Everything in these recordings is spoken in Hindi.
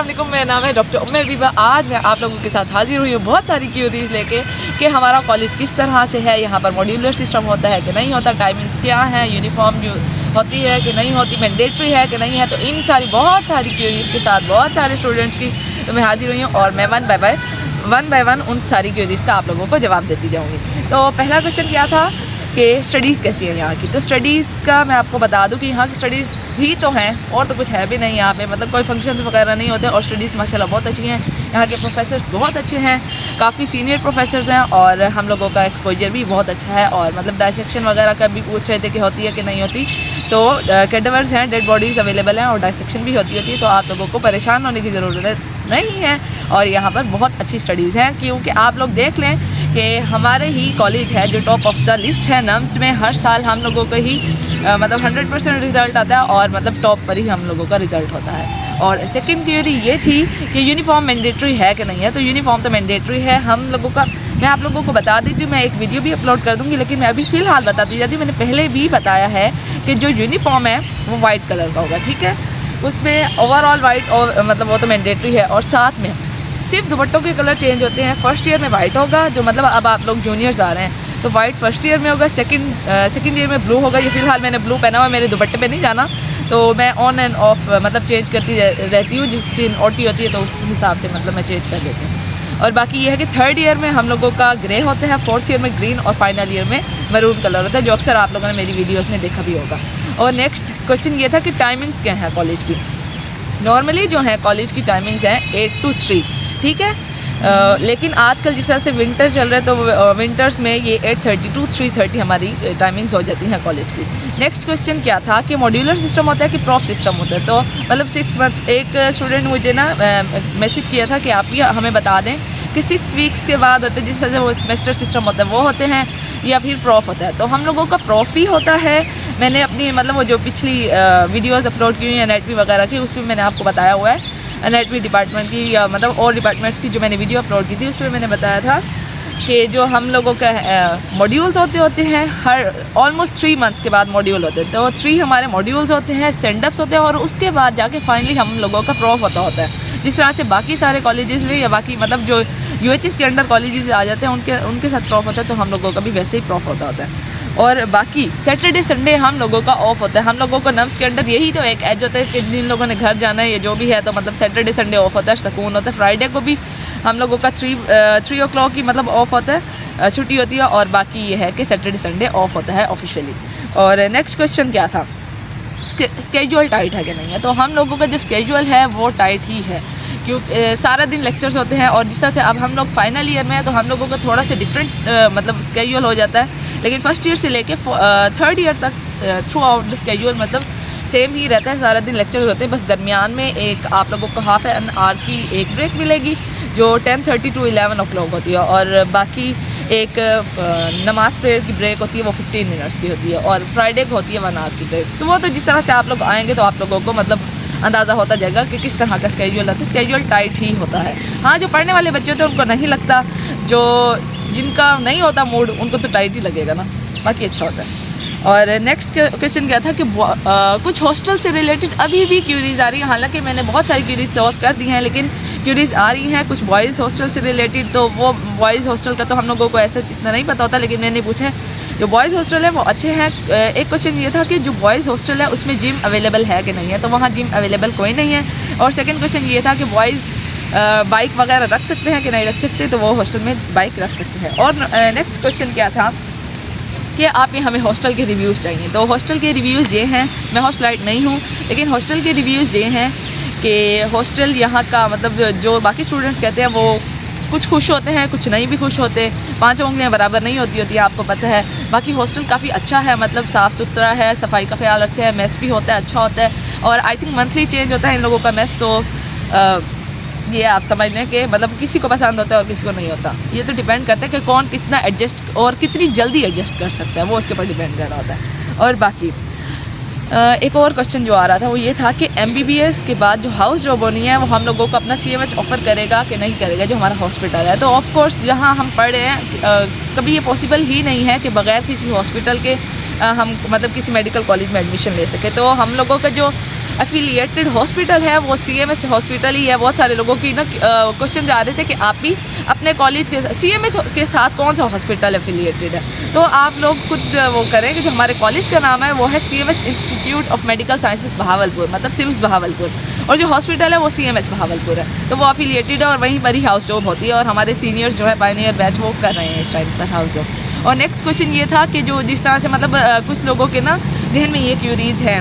अस्सलाम वालेकुम, मेरा नाम है डॉक्टर उम्मे हबीबा। आज मैं आप लोगों के साथ हाजिर हुई हूँ बहुत सारी क्यूरीज लेके कि हमारा कॉलेज किस तरह से है, यहाँ पर मॉड्यूलर सिस्टम होता है कि नहीं होता, टाइमिंग्स क्या है, यूनिफॉर्म होती है कि नहीं होती, मैंडेटरी है कि नहीं है। तो इन बहुत सारी क्यूरीज के साथ बहुत सारे स्टूडेंट्स की मैं हाजिर हुई हूँ और मैं वन बाय वन उन सारी क्यूरीज का आप लोगों को जवाब देती जाऊँगी। तो पहला क्वेश्चन क्या था कि स्टडीज़ कैसी है यहाँ की। तो स्टडीज़ का मैं आपको बता दूँ कि यहाँ की स्टडीज़ ही तो हैं और तो कुछ है भी नहीं यहाँ पे, मतलब कोई फंक्शन वगैरह नहीं होते और स्टडीज़ माशाल्लाह बहुत अच्छी हैं। यहाँ के प्रोफेसर्स बहुत अच्छे हैं, काफ़ी सीनियर प्रोफेसर्स हैं और हम लोगों का एक्सपोजर भी बहुत अच्छा है। और मतलब डाइसेक्शन वगैरह का भी पूछ रहे थे कि होती है कि नहीं होती, तो कैडेवर्स हैं, डेड बॉडीज़ अवेलेबल हैं और डाइसेक्शन भी होती है। तो आप लोगों को परेशान होने की ज़रूरत नहीं है और यहाँ पर बहुत अच्छी स्टडीज़ हैं, क्योंकि आप लोग देख लें कि हमारे ही कॉलेज है जो टॉप ऑफ द लिस्ट है नम्स में। हर साल हम लोगों का ही मतलब 100% रिज़ल्ट आता है और मतलब टॉप पर ही हम लोगों का रिज़ल्ट होता है। और सेकंड थ्योरी ये थी कि यूनिफॉर्म मैंडेटरी है कि नहीं है। तो यूनिफॉर्म तो मैंडेटरी है हम लोगों का। मैं आप लोगों को बता देती हूँ, मैं एक वीडियो भी अपलोड कर दूँगी, लेकिन मैं अभी फ़िलहाल बताती जाती हूँ। मैंने पहले भी बताया है कि जो यूनिफॉर्म है वो वाइट कलर का होगा, ठीक है। उसमें ओवरऑल वाइट और मतलब वो तो मैंडेटरी है। और साथ में सिर्फ दुपट्टों के कलर चेंज होते हैं। फर्स्ट ईयर में वाइट होगा, जो मतलब अब आप लोग जूनियर्स आ रहे हैं तो वाइट फर्स्ट ईयर में होगा, सेकंड ईयर में ब्लू होगा। ये फ़िलहाल मैंने ब्लू पहना हुआ, मेरे दुपट्टे पे नहीं जाना, तो मैं ऑन एंड ऑफ मतलब चेंज करती रहती हूँ। जिस दिन ओटी होती है तो उस हिसाब से मतलब मैं चेंज कर देती हूँ। और बाकी ये है कि थर्ड ईयर में हम लोगों का ग्रे होता है, फोर्थ ईयर में ग्रीन और फाइनल ईयर में मरून कलर होता है, जो अक्सर आप लोगों ने मेरी वीडियोस में देखा भी होगा। और नेक्स्ट क्वेश्चन ये था कि टाइमिंग्स क्या है कॉलेज की। नॉर्मली जो है कॉलेज की टाइमिंग्स हैं 8 to 3, ठीक है। लेकिन आजकल जिस तरह से विंटर चल रहे हैं तो विंटर्स में ये 8:30 to 3:30 हमारी टाइमिंग्स हो जाती हैं कॉलेज की। नेक्स्ट क्वेश्चन क्या था कि मॉड्यूलर सिस्टम होता है कि प्रॉफ सिस्टम होता है। तो मतलब 6 मंथ्स, एक स्टूडेंट मुझे ना मैसेज किया था कि आप ही हमें बता दें कि 6 वीक्स के बाद होते हैं, जिस तरह से वो सेमेस्टर सिस्टम होता है वो होते हैं या फिर प्रॉफ होता है। तो हम लोगों का प्रॉफ भी होता है। मैंने अपनी मतलब वो जो पिछली वीडियोज़ अपलोड की हुई हैं एनाटॉमी वगैरह की, उसमें मैंने आपको बताया हुआ है एनाटॉमी डिपार्टमेंट की या मतलब और डिपार्टमेंट्स की जो मैंने वीडियो अपलोड की थी, उसमें मैंने बताया था कि जो हम लोगों का मॉड्यूल्स होते हैं हर ऑलमोस्ट 3 मंथ्स के बाद मॉड्यूल होते हैं। तो 3 हमारे मॉड्यूल्स होते हैं, सेंडअप्स होते हैं और उसके बाद जाके फाइनली हम लोगों का प्रॉफ होता है। जिस तरह से बाकी सारे कॉलेजेस में या बाकी मतलब जो UHS के अंडर कॉलेजेस आ जाते हैं उनके साथ प्रॉफ होता है, तो हम लोगों का भी वैसे ही प्रॉफ होता है। और बाकी सैटरडे संडे हम लोगों का ऑफ होता है। हम लोगों को नम्स के अंडर यही तो एक एज होता है कि जिन लोगों ने घर जाना है या जो भी है, तो मतलब सैटरडे संडे ऑफ होता है, सुकून होता है। फ्राइडे को भी हम लोगों का 3 o'clock की मतलब ऑफ होता है, छुट्टी होती है। और बाकी ये है कि सैटरडे संडे ऑफ होता है ऑफिशियली। और नेक्स्ट क्वेश्चन क्या था, स्केड्यूल टाइट है कि नहीं है। तो हम लोगों का जो स्केड्यूल है वो टाइट ही है, क्योंकि सारा दिन लेक्चर्स होते हैं। और जिस तरह से अब हम लोग फाइनल ईयर में है तो हम लोगों का थोड़ा सा डिफरेंट मतलब स्केड्यूल हो जाता है, लेकिन फर्स्ट ईयर से लेके थर्ड ईयर तक थ्रू आउट द स्केड्यूल मतलब सेम ही रहता है। सारा दिन लेक्चर्स होते हैं, बस दरमियान में एक आप लोगों को हाफ एन आवर की एक ब्रेक मिलेगी जो 10:30 to 11 o'clock होती है। और बाकी एक नमाज प्रेयर की ब्रेक होती है, वो 15 मिनट्स की होती है। और फ्राइडे को होती है 1 hour की ब्रेक। तो वो तो जिस तरह से आप लोग आएंगे तो आप लोगों को मतलब अंदाज़ा होता जाएगा कि किस तरह का स्केड्यूल है। तो स्केड्यूल टाइट ही होता है। हाँ, जो पढ़ने वाले बच्चे होते हैं उनको नहीं लगता, जो जिनका नहीं होता मूड उनको तो टाइट ही लगेगा ना, बाकी अच्छा होता है। और नेक्स्ट क्वेश्चन क्या था कि कुछ हॉस्टल से रिलेटेड अभी भी क्यूरीज़ आ रही हैं। हालांकि मैंने बहुत सारी क्यूरीज़ सॉल्व कर दी हैं, लेकिन क्यूरीज़ आ रही हैं कुछ बॉयज़ हॉस्टल से रिलेटेड। तो वो बॉयज़ हॉस्टल का तो हम लोगों को ऐसा इतना नहीं पता होता, लेकिन मैंने पूछा है जो बॉयज़ हॉस्टल है वो अच्छे हैं। एक क्वेश्चन ये था कि जो बॉयज़ हॉस्टल है उसमें जिम अवेलेबल है कि नहीं है। तो वहाँ जिम अवेलेबल कोई नहीं है। और सेकेंड क्वेश्चन ये था कि बॉयज़ बाइक वगैरह रख सकते हैं कि नहीं रख सकते, तो वो हॉस्टल में बाइक रख सकते हैं। और नेक्स्ट क्वेश्चन क्या था कि आप ये हमें हॉस्टल के रिव्यूज़ चाहिए। तो हॉस्टल के रिव्यूज़ ये हैं, मैं हॉस्टलाइट नहीं हूँ, लेकिन हॉस्टल के रिव्यूज़ ये हैं कि हॉस्टल यहाँ का मतलब जो बाकी स्टूडेंट्स कहते हैं वो कुछ खुश होते हैं, कुछ नहीं भी खुश होते। 5 उंगलियाँ बराबर नहीं होती है, आपको पता है। बाकी हॉस्टल काफ़ी अच्छा है, मतलब साफ़ सुथरा है, सफाई का ख्याल रखते हैं, मेस भी होता है, अच्छा होता है। और आई थिंक मंथली चेंज होता है इन लोगों का मेस। तो ये आप समझ लें कि मतलब किसी को पसंद होता है और किसी को नहीं होता। ये तो डिपेंड करता है कि कौन कितना एडजस्ट और कितनी जल्दी एडजस्ट कर सकता है, वो उसके ऊपर डिपेंड कर रहा होता है। और बाकी एक और क्वेश्चन जो आ रहा था वो ये था कि MBBS के बाद जो हाउस जॉब होनी है वो हम लोगों को अपना CMH ऑफ़र करेगा कि नहीं करेगा, जो हमारा हॉस्पिटल है। तो ऑफ कोर्स जहाँ हम पढ़ रहे हैं कभी ये पॉसिबल ही नहीं है कि बग़ैर किसी हॉस्पिटल के हम मतलब किसी मेडिकल कॉलेज में एडमिशन ले सके। तो हम लोगों का जो एफिलिएटेड हॉस्पिटल है वो CMH हॉस्पिटल ही है। बहुत सारे लोगों की ना क्वेश्चन आ रहे थे कि आप भी अपने कॉलेज के CMH के साथ कौन सा हॉस्पिटल एफिलिएटेड है, तो आप लोग खुद वो करें कि जो हमारे कॉलेज का नाम है वो है CMH institute of medical sciences Bahawalpur, मतलब सिम्स बहावलपुर, और जो हॉस्पिटल है वो CMH बहावलपुर है, तो वो एफिलिएटेड है और वहीं पर ही हाउस जॉब होती है। और हमारे सीनियर्स जो है पायनियर बैच वो कर रहे हैं इस टाइम पर हाउस जॉब। और नेक्स्ट क्वेश्चन ये था कि जो जिस तरह से मतलब कुछ लोगों के ना जहन में ये क्यूरीज है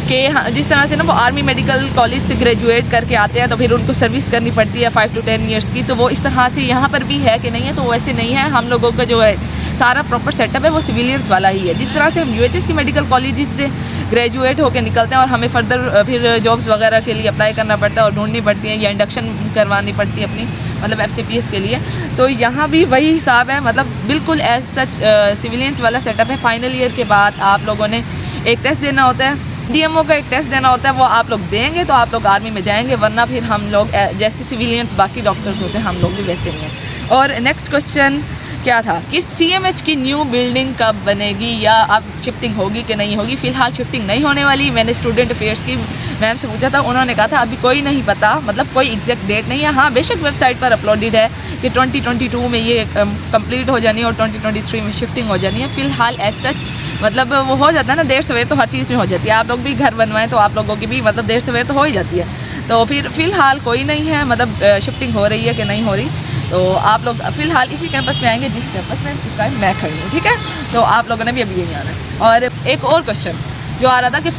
कि जिस तरह से ना वो आर्मी मेडिकल कॉलेज से ग्रेजुएट करके आते हैं तो फिर उनको सर्विस करनी पड़ती है 5 to 10 ईयर्स की, तो वो इस तरह से यहाँ पर भी है कि नहीं है, तो वैसे नहीं है। हम लोगों का जो है सारा प्रॉपर सेटअप है वो सिविलियंस वाला ही है। जिस तरह से हम UHS के मेडिकल कॉलेज से ग्रेजुएट होकर निकलते हैं और हमें फर्दर फिर जॉब्स वगैरह के लिए अप्लाई करना पड़ता है और ढूंढनी पड़ती है या इंडक्शन करवानी पड़ती है अपनी मतलब FCPS के लिए, तो यहाँ भी वही हिसाब है, मतलब बिल्कुल एज सच सिविलियंस वाला सेटअप है। फाइनल ईयर के बाद आप लोगों ने एक टेस्ट देना होता है, DMO का एक टेस्ट देना होता है, वो आप लोग देंगे तो आप लोग आर्मी में जाएंगे, वरना फिर हम लोग जैसे सिविलियंस बाकी डॉक्टर्स होते हैं हम लोग भी वैसे नहीं हैं। और नेक्स्ट क्वेश्चन क्या था कि CMH की न्यू बिल्डिंग कब बनेगी या अब शिफ्टिंग होगी कि नहीं होगी। फ़िलहाल शिफ्टिंग नहीं होने वाली। मैंने स्टूडेंट अफेयर्स की मैम से पूछा था, उन्होंने कहा था अभी कोई नहीं पता, मतलब कोई एग्जैक्ट डेट नहीं है। हाँ बेशक वेबसाइट पर अपलोडेड है कि 2022 में ये कंप्लीट हो जानी है और 2023 में शिफ्टिंग हो जानी है। फ़िलहाल एज सच मतलब वो हो जाता है ना, देर सवेर तो हर चीज़ में हो जाती है। आप लोग भी घर बनवाएं तो आप लोगों की भी मतलब देर सवेर तो हो ही जाती है। तो फिर फ़िलहाल कोई नहीं है, मतलब शिफ्टिंग हो रही है कि नहीं हो रही, तो आप लोग फ़िलहाल इसी कैंपस में आएंगे जिस कैंपस में इस टाइम मैं खड़ी हूँ, ठीक है। तो आप लोगों ने भी अभी यही आना है। और एक और क्वेश्चन जो आ रहा था कि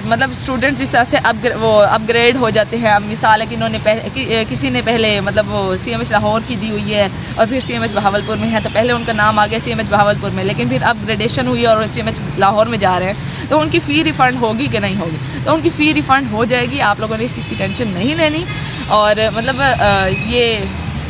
मतलब स्टूडेंट्स जिस तरह से अपग्रेड हो जाते हैं। अब मिसाल है कि इन्होंने किसी ने पहले मतलब वो CMH लाहौर की दी हुई है और फिर CMH बहावलपुर में है, तो पहले उनका नाम आ गया CMH बहावलपुर में, लेकिन फिर अपग्रेडेशन हुई और CMH लाहौर में जा रहे हैं, तो उनकी फ़ी रिफ़ंड होगी कि नहीं होगी। तो उनकी फ़ी रिफ़ंड हो जाएगी, आप लोगों ने इस चीज़ की टेंशन नहीं लेनी। और मतलब ये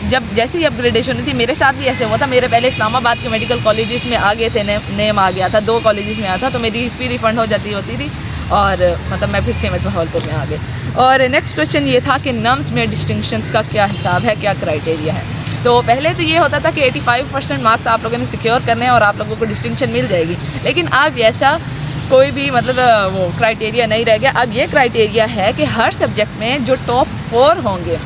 जब जैसे ही अपग्रेडेशन हुई थी मेरे साथ भी ऐसे हुआ था। मेरे पहले इस्लामाबाद के मेडिकल कॉलेजेस में आ गए थे, नेम आ गया था, 2 कॉलेजेस में आया था, तो मेरी फ़ी रिफ़ंड हो जाती होती थी और मतलब मैं फिर CMH बहावलपुर में आ गई। और नेक्स्ट क्वेश्चन ये था कि नम्स में डिस्टिंक्शंस का क्या हिसाब है, क्या क्राइटेरिया है। तो पहले तो ये होता था कि 85% मार्क्स आप लोगों ने सिक्योर करने हैं और आप लोगों को डिस्टिंक्शन मिल जाएगी, लेकिन अब ऐसा कोई भी मतलब वो क्राइटेरिया नहीं रह गया। अब ये क्राइटेरिया है कि हर सब्जेक्ट में जो टॉप 4 होंगे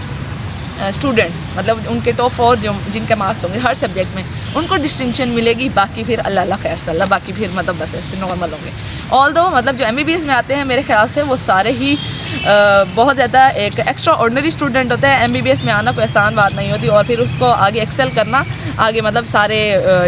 स्टूडेंट्स, मतलब उनके टॉप 4 जो जिनके मार्क्स होंगे हर सब्जेक्ट में, उनको डिस्टिंक्शन मिलेगी। बाकी फिर अल्लाह खैर सल्ला, बाकी फिर मतलब बस ऐसे नॉर्मल होंगे। ऑल्दो मतलब जो MBBS में आते हैं मेरे ख्याल से वो सारे ही बहुत ज़्यादा एक एक्स्ट्रा ऑर्डिनरी स्टूडेंट होता है। MBBS में आना कोई आसान बात नहीं होती और फिर उसको आगे एक्सेल करना, आगे मतलब सारे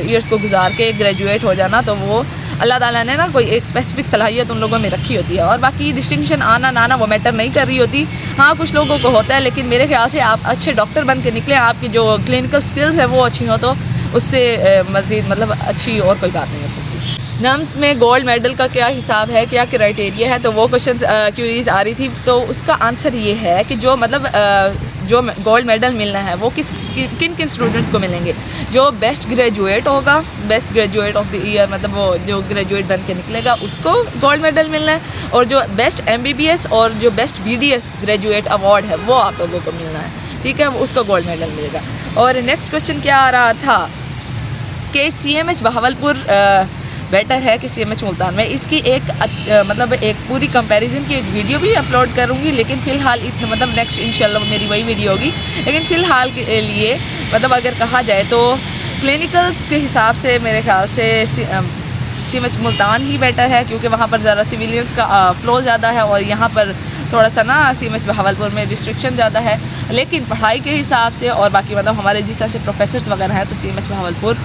ईयर्स को गुजार के ग्रेजुएट हो जाना, तो वो अल्लाह ताला ने ना कोई एक स्पेसिफिक सलाहियत उन लोगों में रखी होती है। और बाकी डिस्टिंक्शन आना ना आना वो मैटर नहीं कर रही होती। हाँ कुछ लोगों को होता है, लेकिन मेरे ख्याल से आप अच्छे डॉक्टर बन के निकले, आपकी जो क्लिनिकल स्किल्स है वो अच्छी हो, तो उससे मज़ीद मतलब अच्छी और कोई बात नहीं हो सकती। नम्स में गोल्ड मेडल का क्या हिसाब है, क्या क्राइटेरिया है, तो वो क्वेश्चन क्यूरीज आ रही थी। तो उसका आंसर ये है कि जो मतलब जो गोल्ड मेडल मिलना है वो किन किन स्टूडेंट्स को मिलेंगे। जो बेस्ट ग्रेजुएट होगा, best graduate of the year, मतलब वो जो ग्रेजुएट बन के निकलेगा उसको गोल्ड मेडल मिलना है, और जो बेस्ट MBBS और जो बेस्ट BDS ग्रेजुएट अवार्ड है वो आप लोगों को मिलना है, ठीक है, उसको गोल्ड मेडल मिलेगा। और नेक्स्ट क्वेश्चन क्या आ रहा था कि CMH बहावलपुर बेटर है कि CMH मुल्तान में। इसकी एक मतलब एक पूरी कंपैरिजन की एक वीडियो भी अपलोड करूँगी, लेकिन फ़िलहाल इतना मतलब नेक्स्ट इंशाल्लाह मेरी वही वीडियो होगी। लेकिन फ़िलहाल के लिए मतलब अगर कहा जाए तो क्लिनिकल्स के हिसाब से मेरे ख्याल से CMH मुल्तान ही बेटर है, क्योंकि वहाँ पर ज़रा सिविलियंस का फ़्लो ज़्यादा है और यहाँ पर थोड़ा सा ना CMH बहावलपुर में रिस्ट्रिक्शन ज़्यादा है। लेकिन पढ़ाई के हिसाब से और बाकी मतलब हमारे जिस तरह से प्रोफेसर्स वगैरह हैं, तो CMH बहावलपुर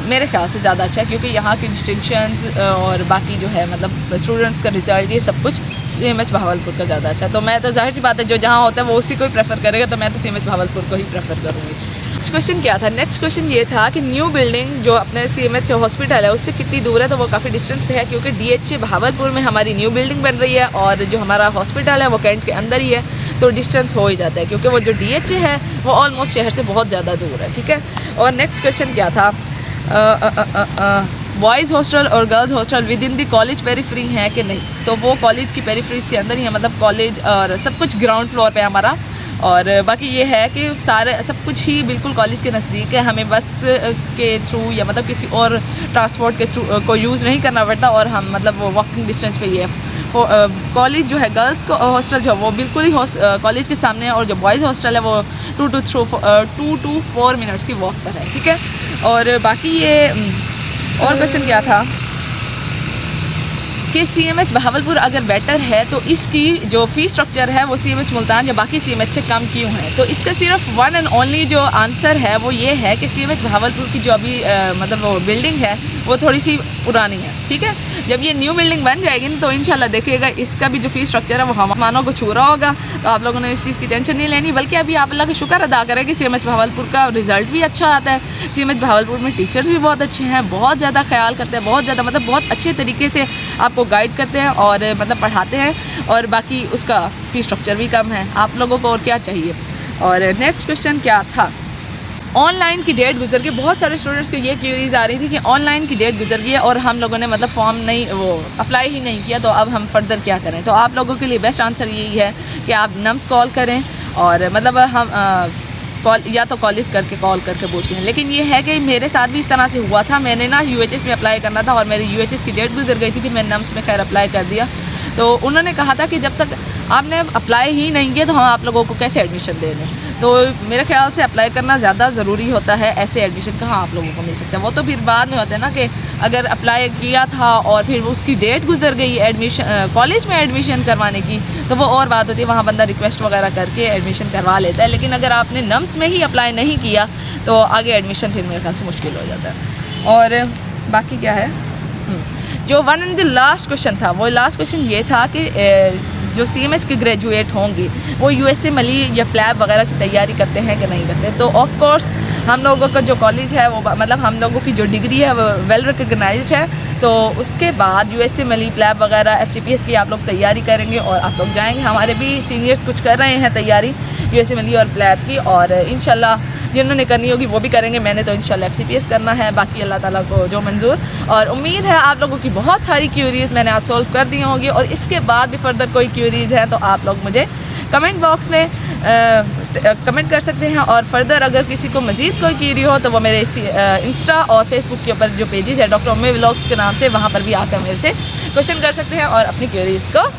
मेरे ख्याल से ज़्यादा अच्छा है, क्योंकि यहाँ की डिस्टिंक्शंस और बाकी जो है मतलब स्टूडेंट्स का रिजल्ट ये सब कुछ CMH बहावलपुर का ज़्यादा अच्छा है। तो मैं तो जाहिर सी बात है जो जहाँ होता है वो उसी को ही प्रेफर करेगा, तो मैं तो CMH बहावलपुर को ही प्रेफर करूँगी। नेक्स्ट क्वेश्चन क्या था, नेक्स्ट क्वेश्चन ये था कि न्यू बिल्डिंग जो अपने CMH हॉस्पिटल है उससे कितनी दूर है, तो वो काफ़ी डिस्टेंस पे है, क्योंकि DHA बहावलपुर में हमारी न्यू बिल्डिंग बन रही है और जो हमारा हॉस्पिटल है वो कैंट के अंदर ही है, तो डिस्टेंस हो ही जाता है, क्योंकि वो जो DHA है वो ऑलमोस्ट शहर से बहुत ज़्यादा दूर है, ठीक है। और नेक्स्ट क्वेश्चन क्या था, बॉयज़ हॉस्टल और girls hostel with in the college periphery है कि नहीं, तो वो कॉलेज की पेरीफ्रीज के अंदर ही है, मतलब कॉलेज और सब कुछ ग्राउंड फ्लोर पे हमारा। और बाकी ये है कि सारे सब कुछ ही बिल्कुल कॉलेज के नज़दीक है, हमें बस के थ्रू या मतलब किसी और ट्रांसपोर्ट के थ्रू को यूज़ नहीं करना पड़ता, और हम मतलब वो वॉकिंग डिस्टेंस पे ही है कॉलेज जो है गर्ल्स हॉस्टल जो वो बिल्कुल ही कॉलेज के सामने है, और जो बॉयज़ हॉस्टल है वो 2 to 4 मिनट्स की वॉक पर है, ठीक है। और बाकी ये और क्वेश्चन क्या था कि CMH बहावलपुर अगर बेटर है तो इसकी जो फ़ी स्ट्रक्चर है वो CMH मुल्तान या बाकी CMH से कम क्यों है। तो इसका सिर्फ वन एंड ओनली जो आंसर है वो ये है कि CMH बहावलपुर की जो अभी मतलब वो बिल्डिंग है वो थोड़ी सी पुरानी है, ठीक है। जब ये न्यू बिल्डिंग बन जाएगी ना तो इंशाल्लाह देखिएगा इसका भी जो फ़ी स्ट्रक्चर है वो हम मानों को छू रहा होगा, तो आप लोगों ने इस चीज़ की टेंशन नहीं लेनी। बल्कि अभी आप अल्लाह का शुक्र अदा करें कि CMH बहावलपुर का रिज़ल्ट भी अच्छा आता है। CMH बहावलपुर में टीचर्स भी बहुत अच्छे हैं, बहुत ज़्यादा ख्याल करते हैं, बहुत ज़्यादा मतलब बहुत अच्छे तरीके से आपको गाइड करते हैं और मतलब पढ़ाते हैं, और बाकी उसका फ़ी स्ट्रक्चर भी कम है। आप लोगों को और क्या चाहिए। और नेक्स्ट क्वेश्चन क्या था, ऑनलाइन की डेट गुजर गई। बहुत सारे स्टूडेंट्स को ये क्यूरीज आ रही थी कि ऑनलाइन की डेट गुजर गई है और हम लोगों ने मतलब फॉर्म नहीं वो अप्लाई ही नहीं किया, तो अब हम फर्दर क्या करें। तो आप लोगों के लिए बेस्ट आंसर यही है कि आप नम्स कॉल करें, और मतलब हम कॉल या तो कॉलेज करके कॉल करके पूछ लें। लेकिन ये है कि मेरे साथ भी इस तरह से हुआ था, मैंने ना UHS में अप्लाई करना था और मेरी UHS की डेट गुजर गई थी, फिर मैंने नम्स में खैर अप्लाई कर दिया। तो उन्होंने कहा था कि जब तक आपने अप्लाई ही नहीं किया तो हम आप लोगों को कैसे एडमिशन दे दें। तो मेरे ख्याल से अप्लाई करना ज़्यादा ज़रूरी होता है, ऐसे एडमिशन कहाँ आप लोगों को मिल सकता है। वो तो फिर बाद में होता है ना कि अगर अप्लाई किया था और फिर उसकी डेट गुजर गई एडमिशन कॉलेज में एडमिशन करवाने की, तो वो और बात होती है, वहाँ बंदा रिक्वेस्ट वगैरह करके एडमिशन करवा लेता है। लेकिन अगर आपने नम्स में ही अप्लाई नहीं किया तो आगे एडमिशन फिर मेरे ख्याल से मुश्किल हो जाता है। और बाकी क्या है, जो one and the last question था, वो लास्ट क्वेश्चन ये था कि जो CMH के ग्रेजुएट होंगे वो USA मली या प्लैब वगैरह की तैयारी करते हैं कि नहीं करते। तो ऑफ कोर्स हम लोगों का जो कॉलेज है वो मतलब हम लोगों की जो डिग्री है वो वेल रिकग्नाइज्ड है, तो उसके बाद USA मली प्लैब वगैरह FCPS की आप लोग तैयारी करेंगे और आप लोग जाएंगे। हमारे भी सीनियर्स कुछ कर रहे हैं तैयारी USA मली और प्लैब की, और इंशाल्लाह जिन्होंने करनी होगी वो भी करेंगे। मैंने तो इंशाल्लाह FCPS करना है, बाकी अल्लाह ताला को जो मंजूर। और उम्मीद है आप लोगों की बहुत सारी क्यूरीज़ मैंने आज सॉल्व कर दी होंगी, और इसके बाद भी फर्दर कोई क्यूरीज़ है तो आप लोग मुझे कमेंट बॉक्स में कमेंट कर सकते हैं। और फर्दर अगर किसी को मज़ीद कोई क्यूरी हो तो वो मेरे इंस्टा और फेसबुक के ऊपर जो पेजेस है डॉक्टर उम्मी व्लॉग्स के नाम से, वहाँ पर भी आकर मेरे से क्वेश्चन कर सकते हैं और अपनी क्यूरीज़ को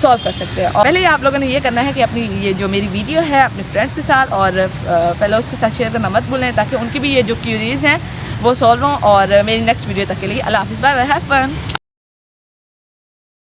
सॉल्व कर सकते हैं। और पहले ही आप लोगों ने ये करना है कि अपनी ये जो मेरी वीडियो है अपने फ्रेंड्स के साथ और फेलोज़ के साथ शेयर करना मत भूलें, ताकि उनकी भी ये जो क्यूरीज़ हैं वो सॉल्व हों। और मेरी नेक्स्ट वीडियो तक के लिए अल्लाह हाफ़िज़, बाय बाय, हैव फन।